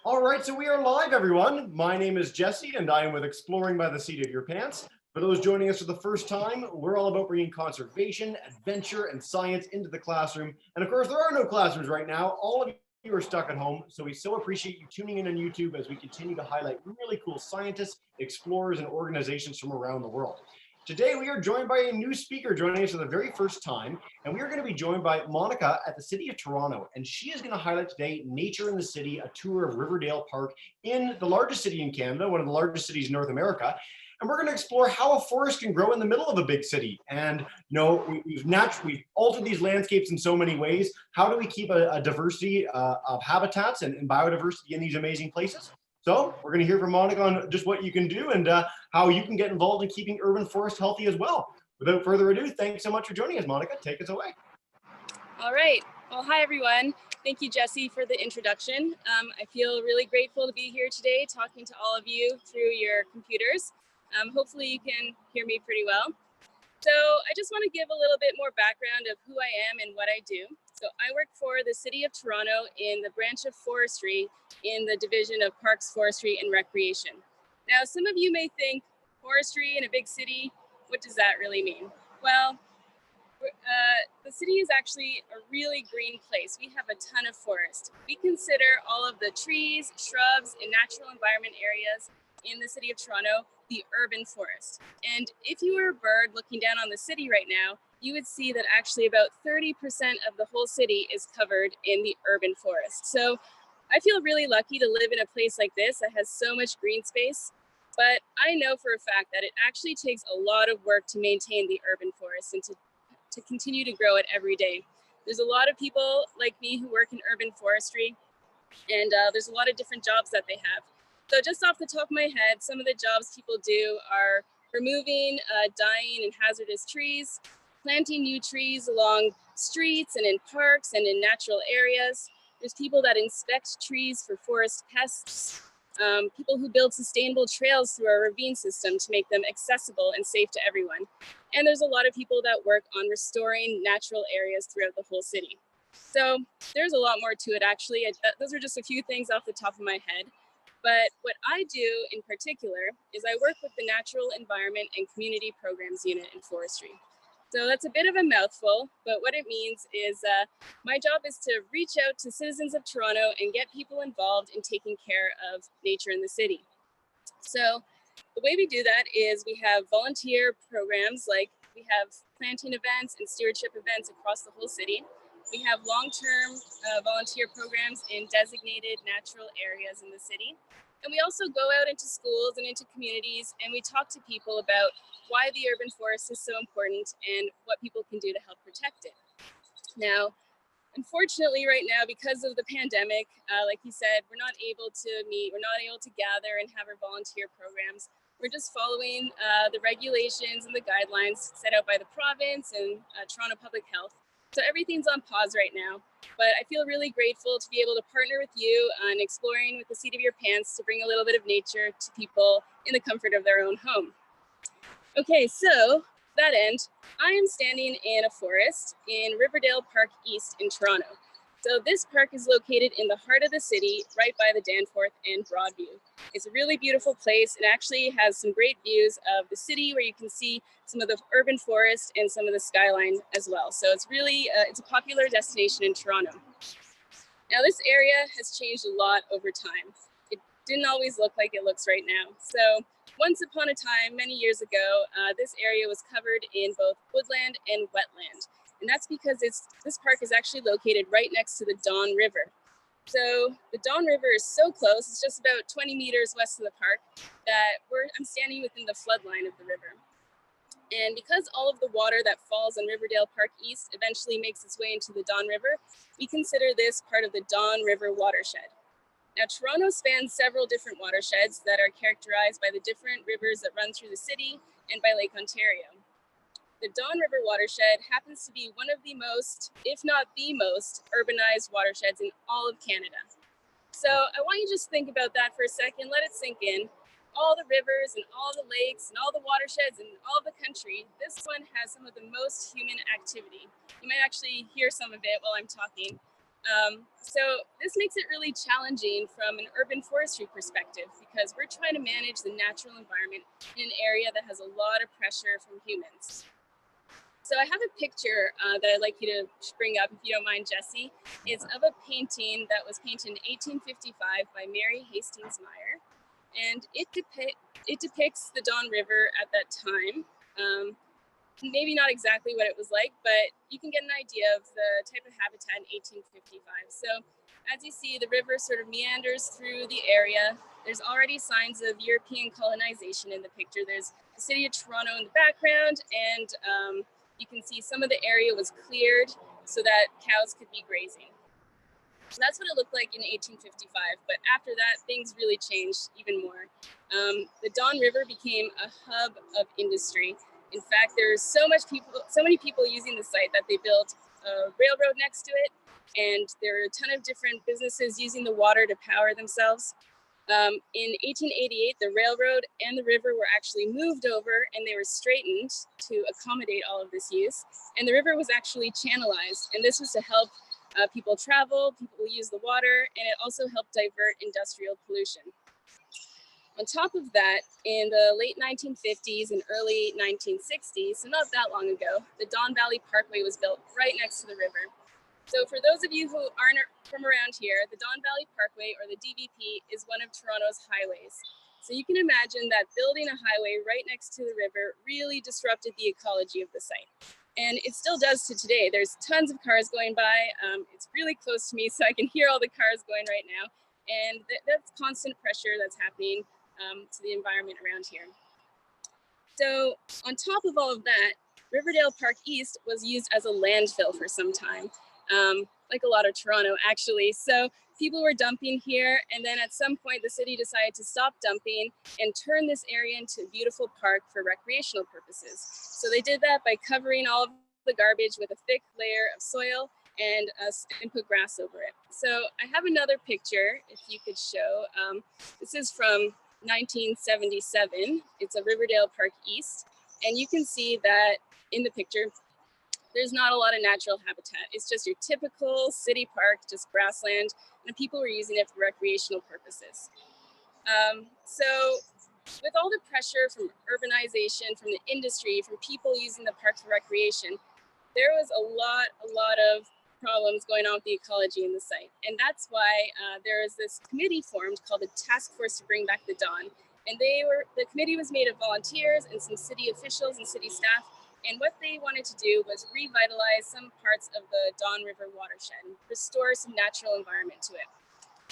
All right, so we are live, everyone. My name is Jesse, and I am with Exploring by the Seat of Your Pants. For those joining us for the first time, we're all about bringing conservation, adventure, and science into the classroom. And of course, there are no classrooms right now. All of you are stuck at home, so we so appreciate you tuning in on YouTube as we continue to highlight really cool scientists, explorers, and organizations from around the world. Today, we are joined by a new speaker joining us for the very first time, and we are going to be joined by Monica at the City of Toronto, and she is going to highlight today Nature in the City, a tour of Riverdale Park in the largest city in Canada, one of the largest cities in North America. And we're going to explore how a forest can grow in the middle of a big city. And we've altered these landscapes in so many ways. How do we keep a diversity of habitats and biodiversity in these amazing places? So we're going to hear from Monica on just what you can do and how you can get involved in keeping urban forests healthy as well. Without further ado, thanks so much for joining us, Monica. Take us away. All right. Well, hi, everyone. Thank you, Jesse, for the introduction. I feel really grateful to be here today talking to all of you through your computers. Hopefully you can hear me pretty well. So I just want to give a little bit more background of who I am and what I do. So I work for the City of Toronto in the branch of forestry in the division of Parks, Forestry, and Recreation. Now, some of you may think forestry in a big city, what does that really mean? Well, the city is actually a really green place. We have a ton of forest. We consider all of the trees, shrubs, and natural environment areas in the City of Toronto the urban forest. And if you were a bird looking down on the city right now, you would see that actually about 30% of the whole city is covered in the urban forest. So I feel really lucky to live in a place like this that has so much green space. But I know for a fact that it actually takes a lot of work to maintain the urban forest and to continue to grow it every day. There's a lot of people like me who work in urban forestry, and there's a lot of different jobs that they have. So just off the top of my head, some of the jobs people do are removing dying and hazardous trees, planting new trees along streets and in parks and in natural areas. There's people that inspect trees for forest pests, people who build sustainable trails through our ravine system to make them accessible and safe to everyone. And there's a lot of people that work on restoring natural areas throughout the whole city. So there's a lot more to it, actually. Those are just a few things off the top of my head. But what I do in particular is I work with the Natural Environment and Community Programs Unit in Forestry. So that's a bit of a mouthful, but what it means is my job is to reach out to citizens of Toronto and get people involved in taking care of nature in the city. So the way we do that is we have volunteer programs, like we have planting events and stewardship events across the whole city. We have long-term volunteer programs in designated natural areas in the city. And we also go out into schools and into communities, and we talk to people about why the urban forest is so important and what people can do to help protect it. Now, unfortunately, right now, because of the pandemic, like you said, we're not able to meet, we're not able to gather and have our volunteer programs. We're just following the regulations and the guidelines set out by the province and Toronto Public Health. So everything's on pause right now, but I feel really grateful to be able to partner with you on exploring with the seat of your pants to bring a little bit of nature to people in the comfort of their own home. Okay, so to that end, I am standing in a forest in Riverdale Park East in Toronto. So this park is located in the heart of the city, right by the Danforth and Broadview. It's a really beautiful place. It actually has some great views of the city where you can see some of the urban forest and some of the skyline as well. So it's really, it's a popular destination in Toronto. Now this area has changed a lot over time. It didn't always look like it looks right now. So once upon a time, many years ago, this area was covered in both woodland and wetland. And that's because this park is actually located right next to the Don River. So the Don River is so close, it's just about 20 meters west of the park, that I'm standing within the floodline of the river. And because all of the water that falls on Riverdale Park East eventually makes its way into the Don River, we consider this part of the Don River Watershed. Now, Toronto spans several different watersheds that are characterized by the different rivers that run through the city and by Lake Ontario. The Don River watershed happens to be one of the most, if not the most, urbanized watersheds in all of Canada. So I want you to just think about that for a second, let it sink in. All the rivers and all the lakes and all the watersheds and all of the country, this one has some of the most human activity. You might actually hear some of it while I'm talking. So this makes it really challenging from an urban forestry perspective because we're trying to manage the natural environment in an area that has a lot of pressure from humans. So I have a picture that I'd like you to bring up, if you don't mind, Jesse. It's of a painting that was painted in 1855 by Mary Hastings Meyer, and it depicts the Don River at that time. Maybe not exactly what it was like, but you can get an idea of the type of habitat in 1855. So as you see, the river sort of meanders through the area. There's already signs of European colonization in the picture. There's the city of Toronto in the background, and you can see some of the area was cleared so that cows could be grazing. So that's what it looked like in 1855. But after that, things really changed even more. The Don River became a hub of industry. In fact, there's so many people using the site that they built a railroad next to it, and there are a ton of different businesses using the water to power themselves. In 1888, the railroad and the river were actually moved over, and they were straightened to accommodate all of this use. And the river was actually channelized, and this was to help people travel, people use the water, and it also helped divert industrial pollution. On top of that, in the late 1950s and early 1960s, so not that long ago, the Don Valley Parkway was built right next to the river. So for those of you who aren't from around here, the Don Valley Parkway, or the DVP, is one of Toronto's highways. So you can imagine that building a highway right next to the river really disrupted the ecology of the site. And it still does to today. There's tons of cars going by. It's really close to me, so I can hear all the cars going right now. And that's constant pressure that's happening to the environment around here. So on top of all of that, Riverdale Park East was used as a landfill for some time, like a lot of Toronto, actually. So people were dumping here, and then at some point the city decided to stop dumping and turn this area into a beautiful park for recreational purposes. So they did that by covering all of the garbage with a thick layer of soil and put grass over it. So I have another picture, if you could show. This is from 1977. It's a Riverdale Park East, and you can see that in the picture there's not a lot of natural habitat. It's just your typical city park, just grassland, and people were using it for recreational purposes. So with all the pressure from urbanization, from the industry, from people using the park for recreation, there was a lot of problems going on with the ecology in the site. And that's why there is this committee formed called the Task Force to Bring Back the Don. And the committee was made of volunteers and some city officials and city staff. And what they wanted to do was revitalize some parts of the Don River watershed and restore some natural environment to it.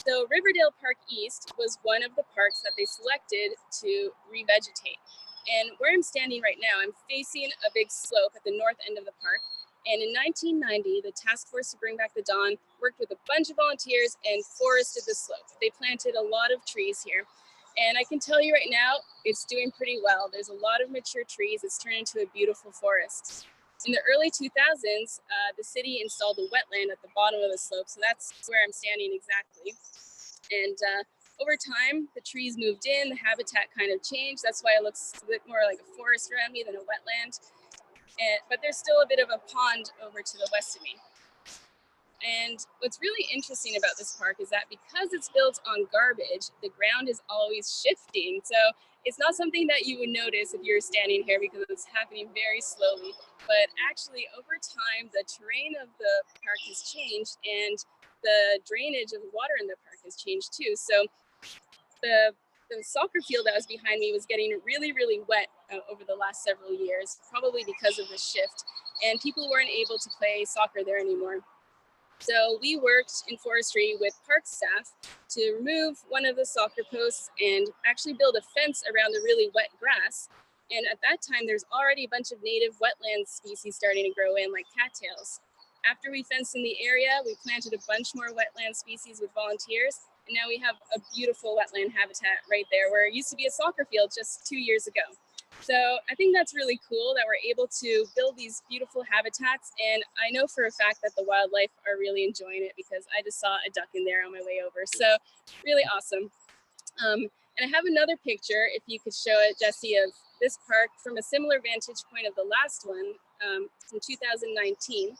So Riverdale Park East was one of the parks that they selected to revegetate. And where I'm standing right now, I'm facing a big slope at the north end of the park. And in 1990, the Task Force to Bring Back the Don worked with a bunch of volunteers and forested the slope. They planted a lot of trees here. And I can tell you right now, it's doing pretty well. There's a lot of mature trees. It's turned into a beautiful forest. In the early 2000s, the city installed a wetland at the bottom of the slope. So that's where I'm standing exactly. And over time, the trees moved in, the habitat kind of changed. That's why it looks a bit more like a forest around me than a wetland. But there's still a bit of a pond over to the west of me. And what's really interesting about this park is that because it's built on garbage, the ground is always shifting. So it's not something that you would notice if you're standing here because it's happening very slowly. But actually, over time, the terrain of the park has changed and the drainage of the water in the park has changed too. So the soccer field that was behind me was getting really, really wet over the last several years, probably because of the shift. And people weren't able to play soccer there anymore. So we worked in forestry with park staff to remove one of the soccer posts and actually build a fence around the really wet grass. And at that time, there's already a bunch of native wetland species starting to grow in, like cattails. After we fenced in the area, we planted a bunch more wetland species with volunteers. And now we have a beautiful wetland habitat right there where it used to be a soccer field just 2 years ago. So I think that's really cool that we're able to build these beautiful habitats. And I know for a fact that the wildlife are really enjoying it because I just saw a duck in there on my way over. So really awesome. And I have another picture, if you could show it, Jesse, of this park from a similar vantage point of the last one from 2019.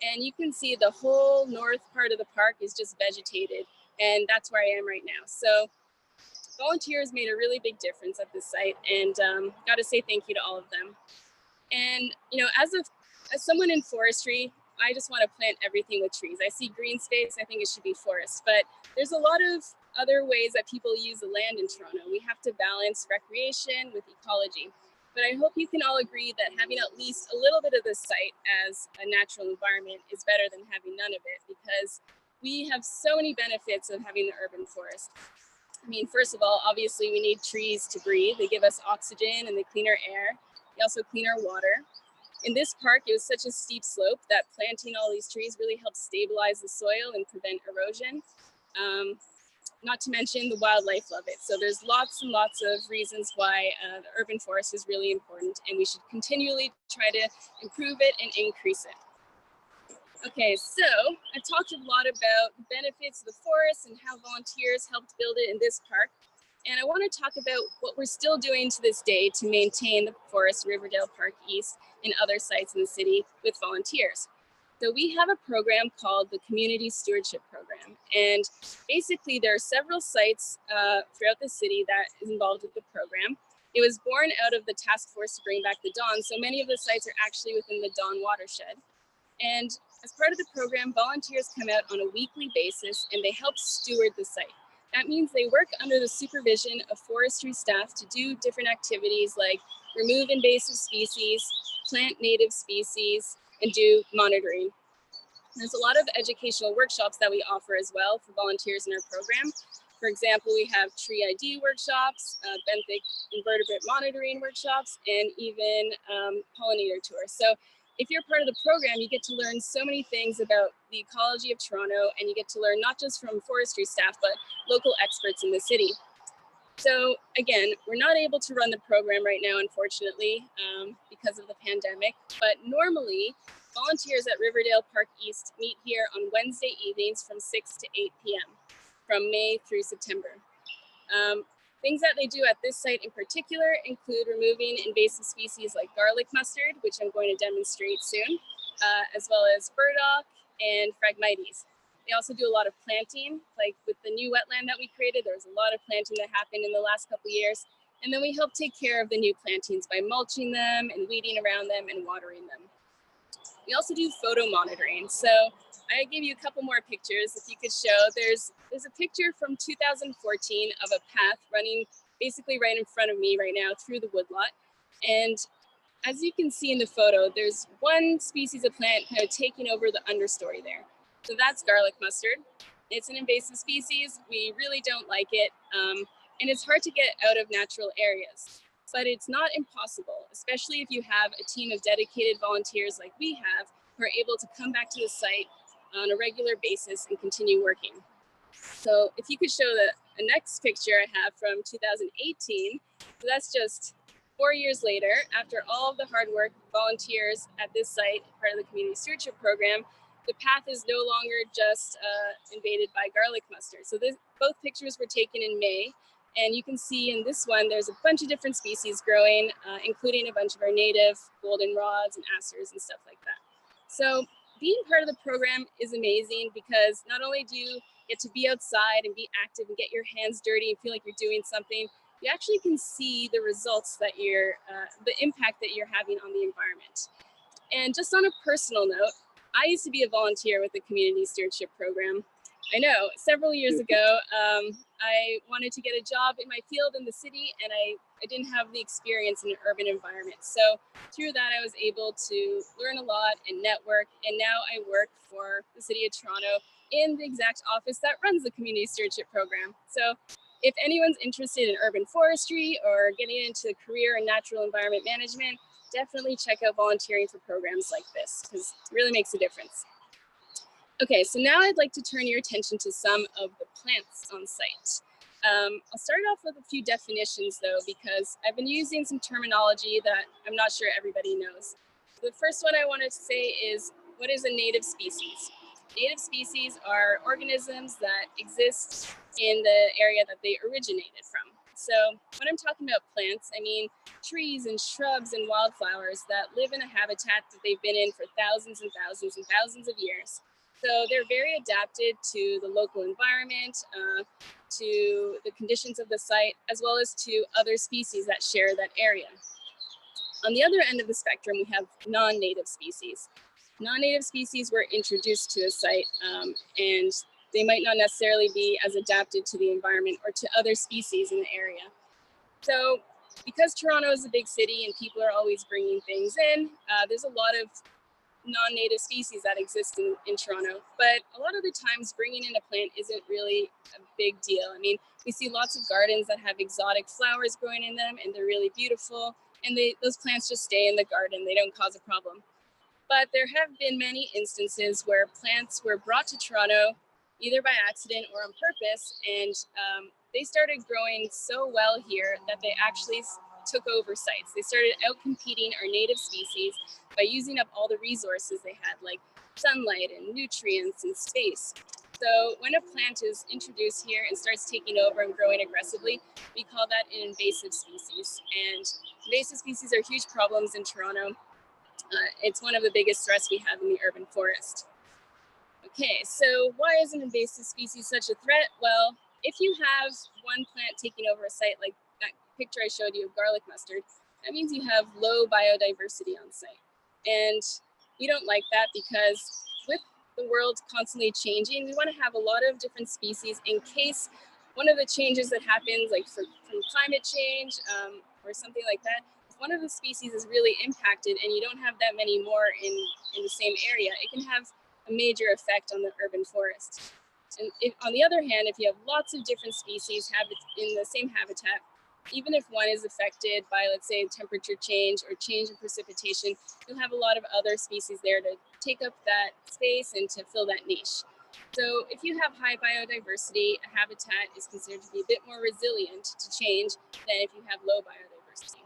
And you can see the whole north part of the park is just vegetated, and that's where I am right now. So volunteers made a really big difference at this site, and got to say thank you to all of them. And as someone in forestry, I just want to plant everything with trees. I see green space, I think it should be forest, but there's a lot of other ways that people use the land in Toronto. We have to balance recreation with ecology. But I hope you can all agree that having at least a little bit of this site as a natural environment is better than having none of it, because we have so many benefits of having the urban forest. I mean, first of all, obviously we need trees to breathe. They give us oxygen and they clean our air. They also clean our water. In this park, it was such a steep slope that planting all these trees really helped stabilize the soil and prevent erosion. Not to mention the wildlife love it. So there's lots and lots of reasons why the urban forest is really important, and we should continually try to improve it and increase it. Okay, so I've talked a lot about the benefits of the forest and how volunteers helped build it in this park. And I want to talk about what we're still doing to this day to maintain the forest, Riverdale Park East, and other sites in the city with volunteers. So we have a program called the Community Stewardship Program. And basically there are several sites throughout the city that is involved with the program. It was born out of the task force to bring back the Don. So many of the sites are actually within the Don watershed. And as part of the program, volunteers come out on a weekly basis and they help steward the site. That means they work under the supervision of forestry staff to do different activities like remove invasive species, plant native species, and do monitoring. There's a lot of educational workshops that we offer as well for volunteers in our program. For example, we have tree ID workshops, benthic invertebrate monitoring workshops, and even pollinator tours. So if you're part of the program, you get to learn so many things about the ecology of Toronto, and you get to learn not just from forestry staff, but local experts in the city. So again, we're not able to run the program right now, unfortunately, because of the pandemic, but normally volunteers at Riverdale Park East meet here on Wednesday evenings from 6 to 8 p.m. from May through September. Things that they do at this site in particular include removing invasive species like garlic mustard, which I'm going to demonstrate soon, as well as burdock and Phragmites. They also do a lot of planting, like with the new wetland that we created, there was a lot of planting that happened in the last couple of years. And then we help take care of the new plantings by mulching them and weeding around them and watering them. We also do photo monitoring. So I gave you a couple more pictures. If you could show, there's a picture from 2014 of a path running basically right in front of me right now through the woodlot. And as you can see in the photo, there's one species of plant kind of taking over the understory there. So that's garlic mustard. It's an invasive species. We really don't like it. And it's hard to get out of natural areas. But it's not impossible, especially if you have a team of dedicated volunteers like we have, who are able to come back to the site on a regular basis and continue working. So if you could show the next picture I have from 2018, so that's just 4 years later, after all of the hard work, volunteers at this site, part of the Community Stewardship Program, the path is no longer just invaded by garlic mustard. So both pictures were taken in May. And you can see in this one, there's a bunch of different species growing, including a bunch of our native goldenrods and asters and stuff like that. So being part of the program is amazing because not only do you get to be outside and be active and get your hands dirty and feel like you're doing something, you actually can see the results that the impact that you're having on the environment. And just on a personal note, I used to be a volunteer with the Community Stewardship Program. I know, several years ago, I wanted to get a job in my field in the city, and I didn't have the experience in an urban environment. So through that, I was able to learn a lot and network, and now I work for the City of Toronto in the exact office that runs the Community Stewardship Program. So if anyone's interested in urban forestry or getting into a career in natural environment management, definitely check out volunteering for programs like this, because it really makes a difference. Okay, so now I'd like to turn your attention to some of the plants on site. I'll start off with a few definitions though, because I've been using some terminology that I'm not sure everybody knows. The first one I wanted to say is, what is a native species? Native species are organisms that exist in the area that they originated from. So when I'm talking about plants, I mean trees and shrubs and wildflowers that live in a habitat that they've been in for thousands and thousands and thousands of years. So they're very adapted to the local environment, to the conditions of the site, as well as to other species that share that area. On the other end of the spectrum, we have non-native species. Non-native species were introduced to a site, and they might not necessarily be as adapted to the environment or to other species in the area. So because Toronto is a big city and people are always bringing things in, there's a lot of non-native species that exist in Toronto, but a lot of the times bringing in a plant isn't really a big deal. I mean, we see lots of gardens that have exotic flowers growing in them and they're really beautiful, and those plants just stay in the garden, they don't cause a problem. But there have been many instances where plants were brought to Toronto either by accident or on purpose, and they started growing so well here that they actually took over sites. They started outcompeting our native species by using up all the resources they had, like sunlight and nutrients and space. So when a plant is introduced here and starts taking over and growing aggressively, we call that an invasive species. And invasive species are huge problems in Toronto. It's one of the biggest threats we have in the urban forest. Okay, so why is an invasive species such a threat? Well, if you have one plant taking over a site, like that picture I showed you of garlic mustard, that means you have low biodiversity on site. And we don't like that because with the world constantly changing, we want to have a lot of different species in case one of the changes that happens, like from climate change or something like that, if one of the species is really impacted and you don't have that many more in the same area, it can have a major effect on the urban forest. And on the other hand, if you have lots of different species in the same habitat, even if one is affected by, let's say, temperature change or change in precipitation, you'll have a lot of other species there to take up that space and to fill that niche. So if you have high biodiversity, a habitat is considered to be a bit more resilient to change than if you have low biodiversity.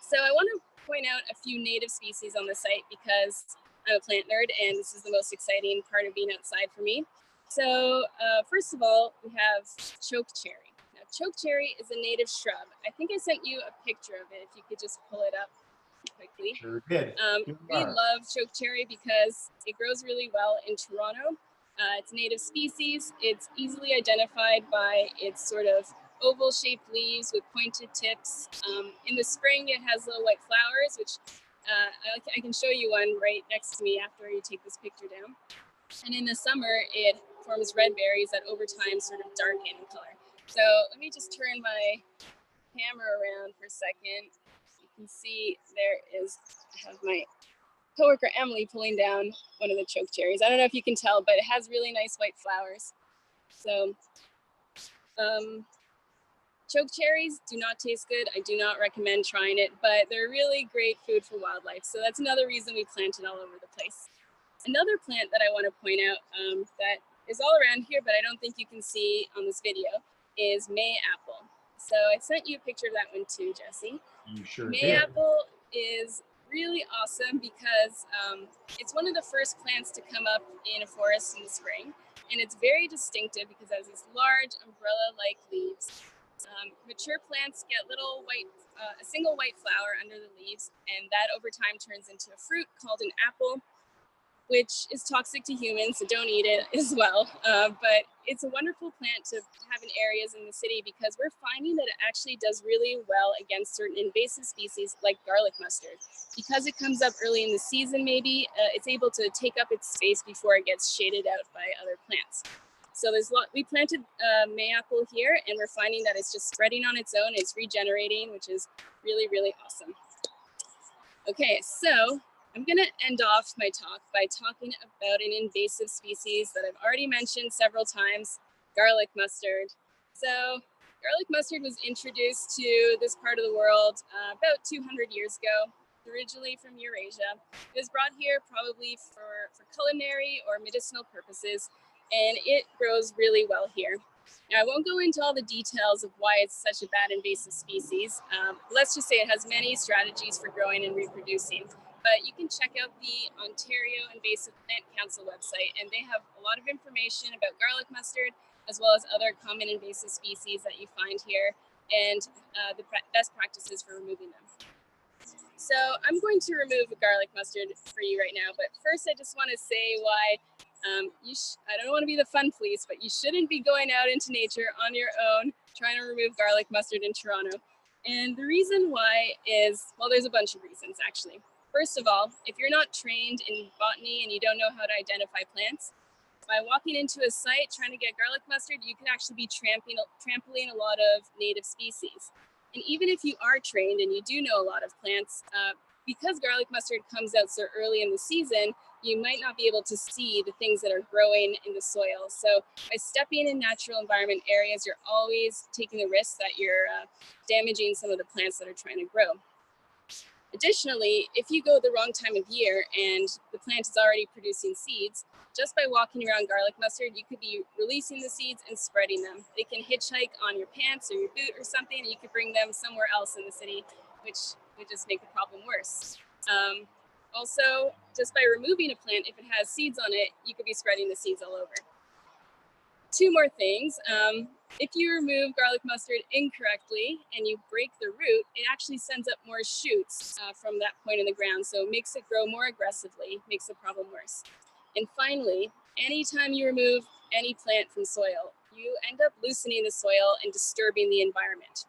So I want to point out a few native species on the site because I'm a plant nerd and this is the most exciting part of being outside for me. So first of all, we have chokecherry. Now, chokecherry is a native shrub. I think I sent you a picture of it, if you could just pull it up quickly. Sure did. We love chokecherry because it grows really well in Toronto. It's a native species. It's easily identified by its sort of oval-shaped leaves with pointed tips. In the spring, it has little white flowers, which I can show you one right next to me after you take this picture down. And in the summer, it forms red berries that over time sort of darken in color. So let me just turn my camera around for a second. You can see I have my coworker Emily pulling down one of the chokecherries. I don't know if you can tell, but it has really nice white flowers. So chokecherries do not taste good. I do not recommend trying it, but they're really great food for wildlife. So that's another reason we plant it all over the place. Another plant that I want to point out that is all around here, but I don't think you can see on this video, is mayapple. So I sent you a picture of that one too, Jesse. You sure Mayapple is really awesome because it's one of the first plants to come up in a forest in the spring, and it's very distinctive because it has these large umbrella-like leaves. Mature plants get a single white flower under the leaves, and that over time turns into a fruit called an apple, which is toxic to humans, so don't eat it as well. But it's a wonderful plant to have in areas in the city because we're finding that it actually does really well against certain invasive species like garlic mustard. Because it comes up early in the season, maybe, it's able to take up its space before it gets shaded out by other plants. So we planted mayapple here, and we're finding that it's just spreading on its own. It's regenerating, which is really, really awesome. Okay, so I'm going to end off my talk by talking about an invasive species that I've already mentioned several times, garlic mustard. So garlic mustard was introduced to this part of the world about 200 years ago, originally from Eurasia. It was brought here probably for culinary or medicinal purposes, and it grows really well here. Now, I won't go into all the details of why it's such a bad invasive species. Let's just say it has many strategies for growing and reproducing. But you can check out the Ontario Invasive Plant Council website, and they have a lot of information about garlic mustard, as well as other common invasive species that you find here, and the best practices for removing them. So I'm going to remove the garlic mustard for you right now, but first I just want to say why I don't want to be the fun police, but you shouldn't be going out into nature on your own trying to remove garlic mustard in Toronto. And the reason why is, well, there's a bunch of reasons actually. First of all, if you're not trained in botany and you don't know how to identify plants, by walking into a site trying to get garlic mustard, you could actually be trampling a lot of native species. And even if you are trained and you do know a lot of plants, because garlic mustard comes out so early in the season, you might not be able to see the things that are growing in the soil. So by stepping in natural environment areas, you're always taking the risk that you're damaging some of the plants that are trying to grow. Additionally, if you go the wrong time of year and the plant is already producing seeds, just by walking around garlic mustard, you could be releasing the seeds and spreading them. They can hitchhike on your pants or your boot or something, and you could bring them somewhere else in the city, which would just make the problem worse. Also, just by removing a plant, if it has seeds on it, you could be spreading the seeds all over. Two more things. If you remove garlic mustard incorrectly and you break the root, it actually sends up more shoots from that point in the ground. So it makes it grow more aggressively, makes the problem worse. And finally, anytime you remove any plant from soil, you end up loosening the soil and disturbing the environment.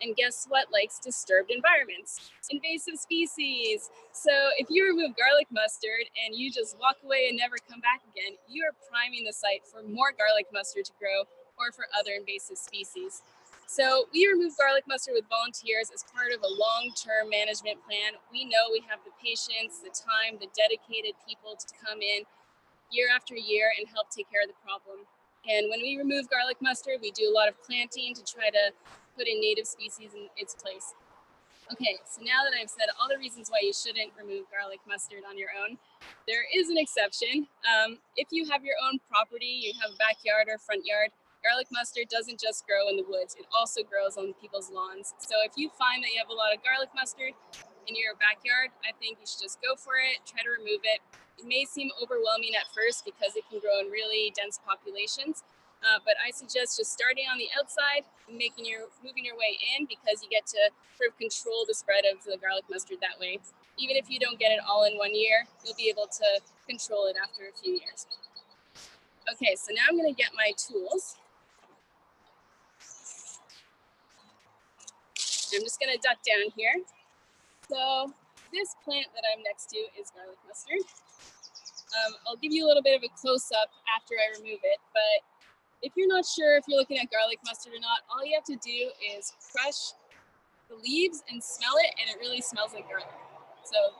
And guess what likes disturbed environments? Invasive species. So if you remove garlic mustard and you just walk away and never come back again, you are priming the site for more garlic mustard to grow or for other invasive species. So we remove garlic mustard with volunteers as part of a long-term management plan. We know we have the patience, the time, the dedicated people to come in year after year and help take care of the problem. And when we remove garlic mustard, we do a lot of planting to try to put in native species in its place. Okay, so now that I've said all the reasons why you shouldn't remove garlic mustard on your own, there is an exception. If you have your own property, you have a backyard or front yard, garlic mustard doesn't just grow in the woods, it also grows on people's lawns. So if you find that you have a lot of garlic mustard in your backyard, I think you should just go for it, try to remove it. It may seem overwhelming at first because it can grow in really dense populations, but I suggest just starting on the outside, moving your way in, because you get to sort of control the spread of the garlic mustard that way. Even if you don't get it all in 1 year, you'll be able to control it after a few years. Okay, so now I'm going to get my tools. I'm just going to duck down here. So this plant that I'm next to is garlic mustard. I'll give you a little bit of a close-up after I remove it, but if you're not sure if you're looking at garlic mustard or not, all you have to do is crush the leaves and smell it, and it really smells like garlic. So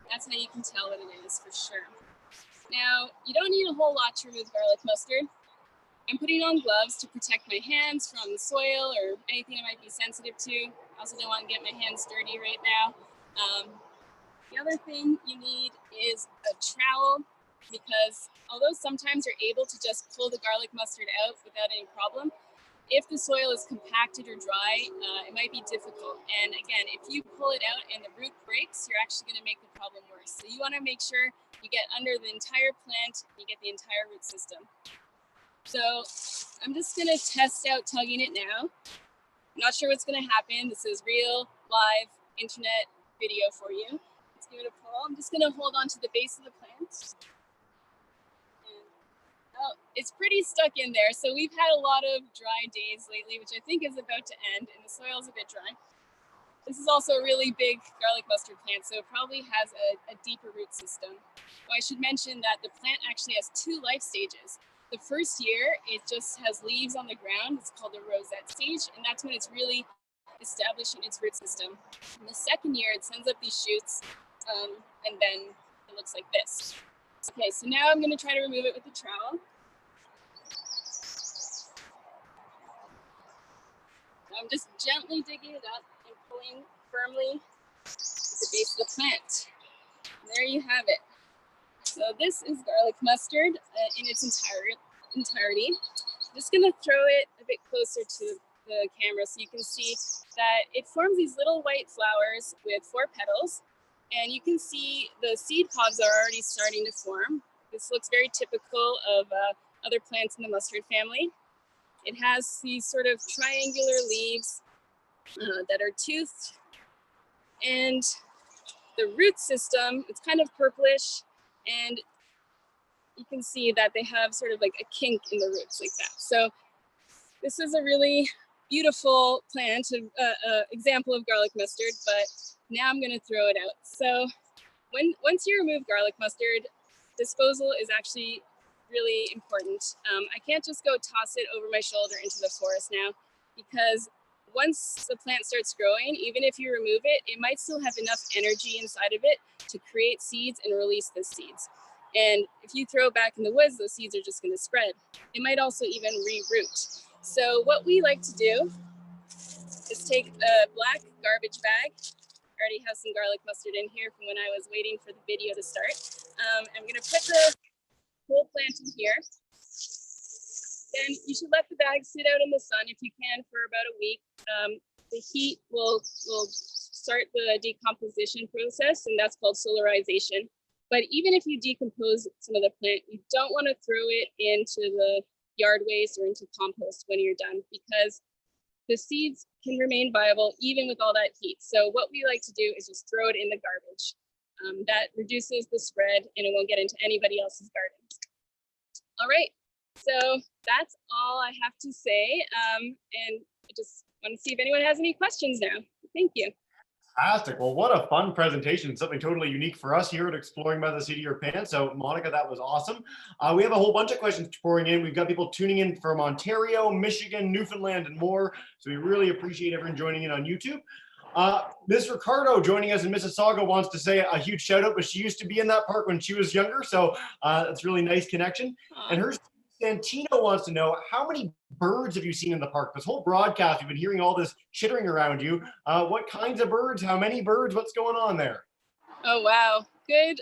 that's how you can tell what it is for sure. Now, you don't need a whole lot to remove garlic mustard. I'm putting on gloves to protect my hands from the soil or anything I might be sensitive to. I also don't want to get my hands dirty right now. The other thing you need is a trowel, because although sometimes you're able to just pull the garlic mustard out without any problem, if the soil is compacted or dry, it might be difficult. And again, if you pull it out and the root breaks, you're actually going to make the problem worse. So you want to make sure you get under the entire plant, you get the entire root system. So I'm just going to test out tugging it now. I'm not sure what's going to happen. This is real, live, internet video for you. Let's give it a pull. I'm just going to hold on to the base of the plant. Oh, it's pretty stuck in there. So we've had a lot of dry days lately, which I think is about to end, and the soil is a bit dry. This is also a really big garlic mustard plant, so it probably has a deeper root system. Well, I should mention that the plant actually has 2 life stages. The first year, it just has leaves on the ground. It's called the rosette stage, and that's when it's really establishing its root system. In the second year, it sends up these shoots, and then it looks like this. Okay, so now I'm going to try to remove it with the trowel. I'm just gently digging it up and pulling firmly at the base of the plant. And there you have it. So this is garlic mustard in its entirety. I'm just going to throw it a bit closer to the camera so you can see that it forms these little white flowers with 4 petals. And you can see the seed pods are already starting to form. This looks very typical of other plants in the mustard family. It has these sort of triangular leaves that are toothed, and the root system, it's kind of purplish, and you can see that they have sort of like a kink in the roots like that. So this is a really beautiful plant, example of garlic mustard, but now I'm gonna throw it out. So once you remove garlic mustard, disposal is actually really important. I can't just go toss it over my shoulder into the forest now, because once the plant starts growing, even if you remove it, it might still have enough energy inside of it to create seeds and release the seeds. And if you throw it back in the woods, those seeds are just going to spread. It might also even re-root. So what we like to do is take a black garbage bag. I already have some garlic mustard in here from when I was waiting for the video to start. I'm going to put the whole plant in here. Then you should let the bag sit out in the sun if you can for about a week. The heat will start the decomposition process, and that's called solarization. But even if you decompose some of the plant, you don't want to throw it into the yard waste or into compost when you're done, because the seeds can remain viable even with all that heat. So what we like to do is just throw it in the garbage. That reduces the spread and it won't get into anybody else's gardens. All right, so that's all I have to say. And I just want to see if anyone has any questions now. Thank you. Fantastic. Well, what a fun presentation. Something totally unique for us here at Exploring by the Seat of Your Pants. So, Monica, that was awesome. We have a whole bunch of questions pouring in. We've got people tuning in from Ontario, Michigan, Newfoundland, and more. So we really appreciate everyone joining in on YouTube. Ms. Ricardo joining us in Mississauga wants to say a huge shout out, but she used to be in that park when she was younger. So that's a really nice connection. Aww. And her Santino wants to know, how many birds have you seen in the park? This whole broadcast, we've been hearing all this chittering around you. What kinds of birds? How many birds? What's going on there? Oh, wow. Good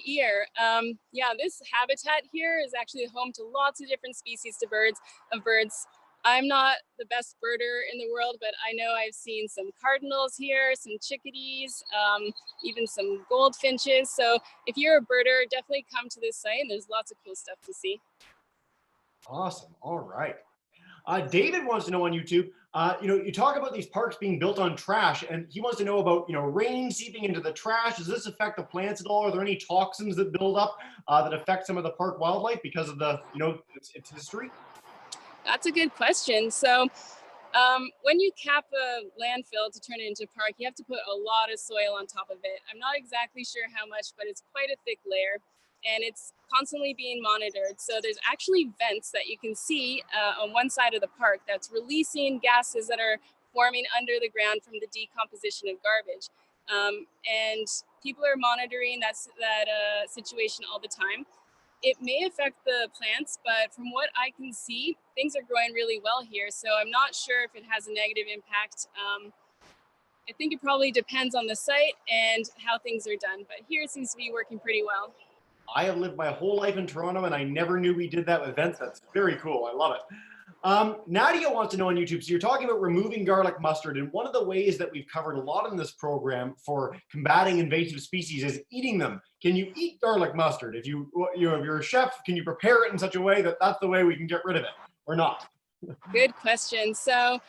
ear. Yeah, this habitat here is actually home to lots of different species of birds. I'm not the best birder in the world, but I know I've seen some cardinals here, some chickadees, even some goldfinches. So if you're a birder, definitely come to this site, and there's lots of cool stuff to see. Awesome. All right. David wants to know on YouTube, you talk about these parks being built on trash, and he wants to know about, rain seeping into the trash. Does this affect the plants at all? Are there any toxins that build up that affect some of the park wildlife because of the, its history? That's a good question. So when you cap a landfill to turn it into a park, you have to put a lot of soil on top of it. I'm not exactly sure how much, but it's quite a thick layer, and it's constantly being monitored. So there's actually vents that you can see on one side of the park that's releasing gases that are forming under the ground from the decomposition of garbage. And people are monitoring that situation all the time. It may affect the plants, but from what I can see, things are growing really well here. So I'm not sure if it has a negative impact. I think it probably depends on the site and how things are done, but here it seems to be working pretty well. I have lived my whole life in Toronto, and I never knew we did that with events. That's very cool. I love it. Nadia wants to know on YouTube, so you're talking about removing garlic mustard, and one of the ways that we've covered a lot in this program for combating invasive species is eating them. Can you eat garlic mustard? If you're a chef, can you prepare it in such a way that that's the way we can get rid of it, or not? Good question. So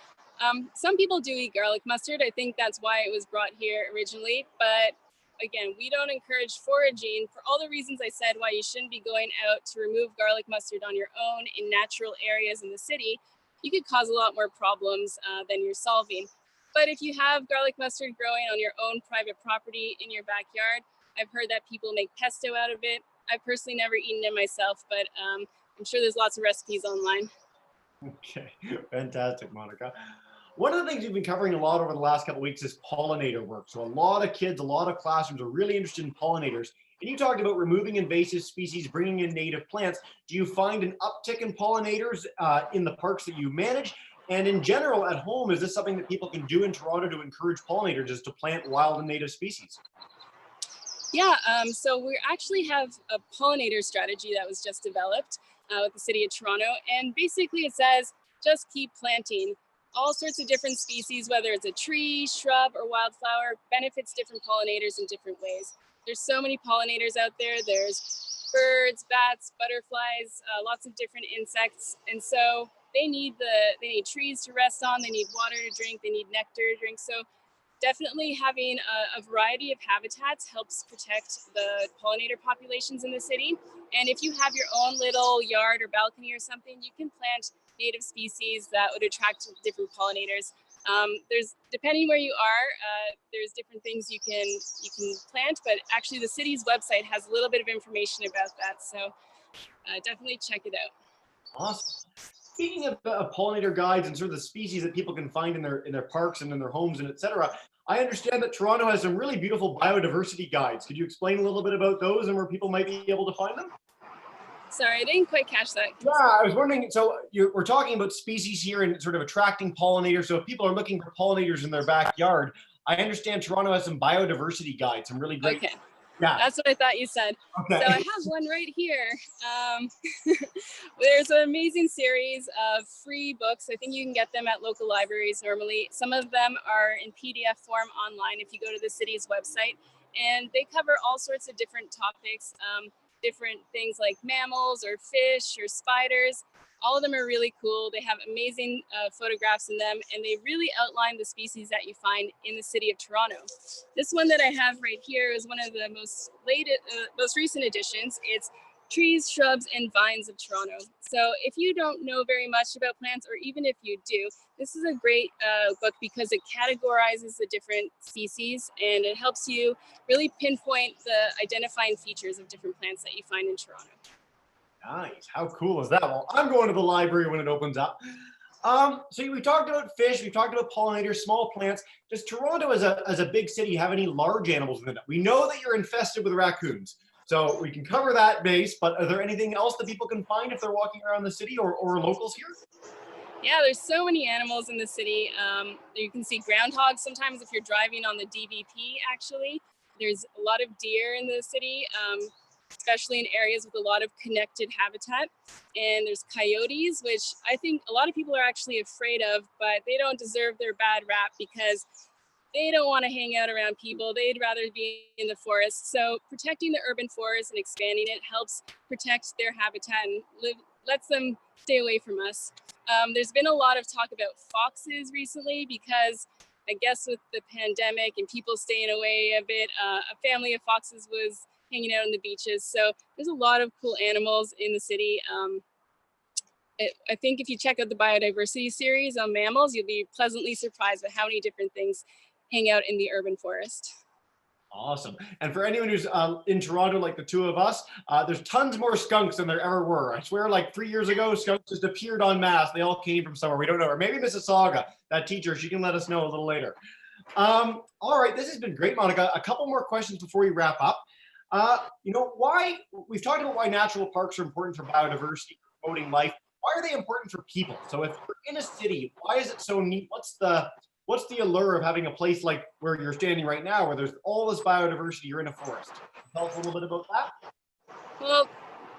some people do eat garlic mustard. I think that's why it was brought here originally, but again, we don't encourage foraging for all the reasons I said why you shouldn't be going out to remove garlic mustard on your own in natural areas in the city. You could cause a lot more problems than you're solving. But if you have garlic mustard growing on your own private property in your backyard, I've heard that people make pesto out of it. I've personally never eaten it myself, but I'm sure there's lots of recipes online. Okay, fantastic, Monica. One of the things we've been covering a lot over the last couple of weeks is pollinator work. So a lot of kids, a lot of classrooms are really interested in pollinators. And you talked about removing invasive species, bringing in native plants. Do you find an uptick in pollinators in the parks that you manage? And in general, at home, is this something that people can do in Toronto to encourage pollinators just to plant wild and native species? Yeah, so we actually have a pollinator strategy that was just developed with the City of Toronto. And basically it says, just keep planting. All sorts of different species, whether it's a tree, shrub, or wildflower, benefits different pollinators in different ways. There's so many pollinators out there. There's birds, bats, butterflies, lots of different insects. And so they need trees to rest on, they need water to drink, they need nectar to drink. So definitely having a variety of habitats helps protect the pollinator populations in the city. And if you have your own little yard or balcony or something, you can plant native species that would attract different pollinators. There's, depending where you are, there's different things you can plant, but actually the city's website has a little bit of information about that. So definitely check it out. Awesome. Speaking of pollinator guides and sort of the species that people can find in their parks and in their homes and etc., I understand that Toronto has some really beautiful biodiversity guides. Could you explain a little bit about those and where people might be able to find them? Sorry, I didn't quite catch that. Yeah, I was wondering. So we're talking about species here and sort of attracting pollinators. So if people are looking for pollinators in their backyard, I understand Toronto has some biodiversity guides, some really great. Okay. Yeah. That's what I thought you said. Okay. So I have one right here. There's an amazing series of free books. I think you can get them at local libraries normally. Some of them are in PDF form online if you go to the city's website. And they cover all sorts of different topics, different things like mammals or fish or spiders. All of them are really cool. They have amazing photographs in them, and they really outline the species that you find in the city of Toronto. This one that I have right here is one of the most recent editions. It's Trees, Shrubs, and Vines of Toronto. So if you don't know very much about plants, or even if you do, this is a great book because it categorizes the different species and it helps you really pinpoint the identifying features of different plants that you find in Toronto. Nice. How cool is that? Well, I'm going to the library when it opens up. So we talked about fish, we talked about pollinators, small plants. Does Toronto as a big city have any large animals in it? We know that you're infested with raccoons, so we can cover that base, but are there anything else that people can find if they're walking around the city or locals here? Yeah, there's so many animals in the city. You can see groundhogs sometimes if you're driving on the DVP, actually. There's a lot of deer in the city, especially in areas with a lot of connected habitat. And there's coyotes, which I think a lot of people are actually afraid of, but they don't deserve their bad rap because they don't want to hang out around people. They'd rather be in the forest. So protecting the urban forest and expanding it helps protect their habitat and lets them stay away from us. There's been a lot of talk about foxes recently because I guess with the pandemic and people staying away a bit, a family of foxes was hanging out on the beaches. So there's a lot of cool animals in the city. I think if you check out the biodiversity series on mammals, you'll be pleasantly surprised at how many different things hang out in the urban forest. Awesome. And for anyone who's in Toronto, like the two of us, there's tons more skunks than there ever were. I swear, like 3 years ago, skunks just appeared en masse. They all came from somewhere. We don't know. Or maybe Mississauga, that teacher, she can let us know a little later. All right, this has been great, Monica. A couple more questions before we wrap up. We've talked about why natural parks are important for biodiversity, promoting life. Why are they important for people? So if you're in a city, why is it so neat? What's the allure of having a place like where you're standing right now, where there's all this biodiversity, you're in a forest? Tell us a little bit about that. Well,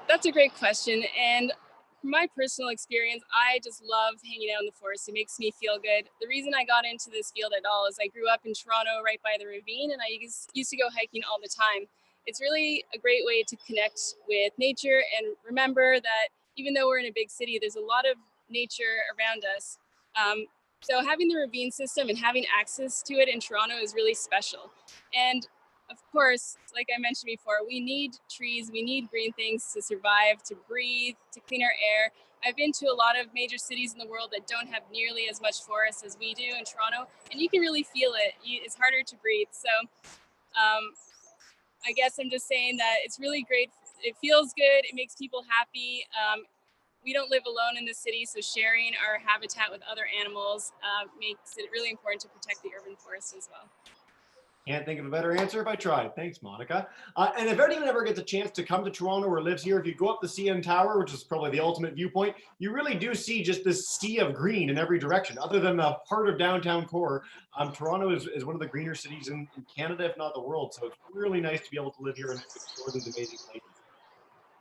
that's a great question. And from my personal experience, I just love hanging out in the forest. It makes me feel good. The reason I got into this field at all is I grew up in Toronto right by the ravine, and I used to go hiking all the time. It's really a great way to connect with nature and remember that even though we're in a big city, there's a lot of nature around us. So having the ravine system and having access to it in Toronto is really special. And of course, like I mentioned before, we need trees, we need green things to survive, to breathe, to clean our air. I've been to a lot of major cities in the world that don't have nearly as much forest as we do in Toronto, and you can really feel it. It's harder to breathe. So I guess I'm just saying that it's really great. It feels good. It makes people happy. We don't live alone in the city, so sharing our habitat with other animals makes it really important to protect the urban forest as well. Can't think of a better answer if I tried. Thanks, Monica. And if anyone ever gets a chance to come to Toronto or lives here, if you go up the CN Tower, which is probably the ultimate viewpoint, you really do see just this sea of green in every direction. Other than the heart of downtown core, Toronto is one of the greener cities in Canada, if not the world. So it's really nice to be able to live here and explore these amazing places.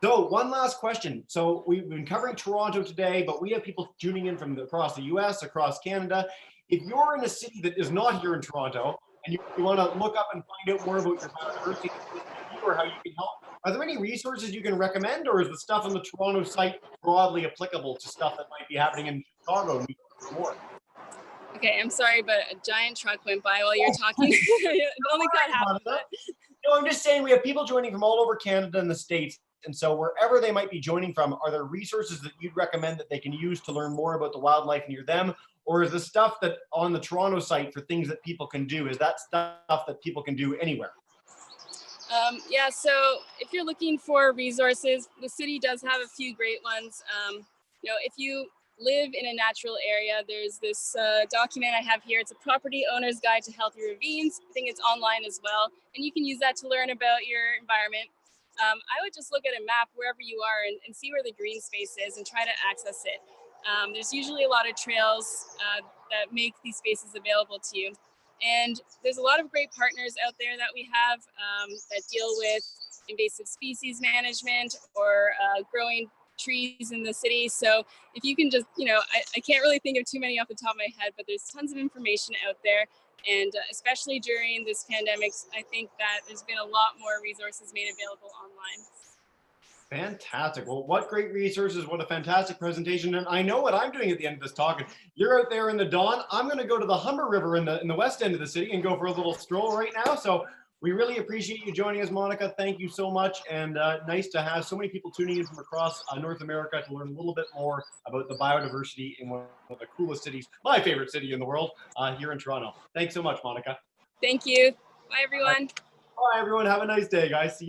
So one last question. So we've been covering Toronto today, but we have people tuning in from across the US, across Canada. If you're in a city that is not here in Toronto, and you want to look up and find out more about your biodiversity or how you can help, Are there any resources you can recommend, or is the stuff on the Toronto site broadly applicable to stuff that might be happening in Chicago? More? Okay, I'm sorry, but a giant truck went by while you're talking. It only got half of that. No, I'm just saying we have people joining from all over Canada and the States. And so wherever they might be joining from, are there resources that you'd recommend that they can use to learn more about the wildlife near them? Or is the stuff that on the Toronto site for things that people can do, is that stuff that people can do anywhere? Yeah, so if you're looking for resources, the city does have a few great ones. If you live in a natural area, there's this document I have here. It's a property owner's guide to healthy ravines. I think it's online as well, and you can use that to learn about your environment. I would just look at a map wherever you are and see where the green space is and try to access it. There's usually a lot of trails that make these spaces available to you. And there's a lot of great partners out there that we have that deal with invasive species management or growing trees in the city. So if you can just, I can't really think of too many off the top of my head, but there's tons of information out there. And especially during this pandemic, I think that there's been a lot more resources made available online. Fantastic. Well, what great resources. What a fantastic presentation. And I know what I'm doing at the end of this talk. And you're out there in the dawn. I'm going to go to the Humber River in the west end of the city and go for a little stroll right now. So we really appreciate you joining us, Monica. Thank you so much. And nice to have so many people tuning in from across North America to learn a little bit more about the biodiversity in one of the coolest cities, my favorite city in the world, here in Toronto. Thanks so much, Monica. Thank you. Bye, everyone. Bye, everyone. Have a nice day, guys. See you soon.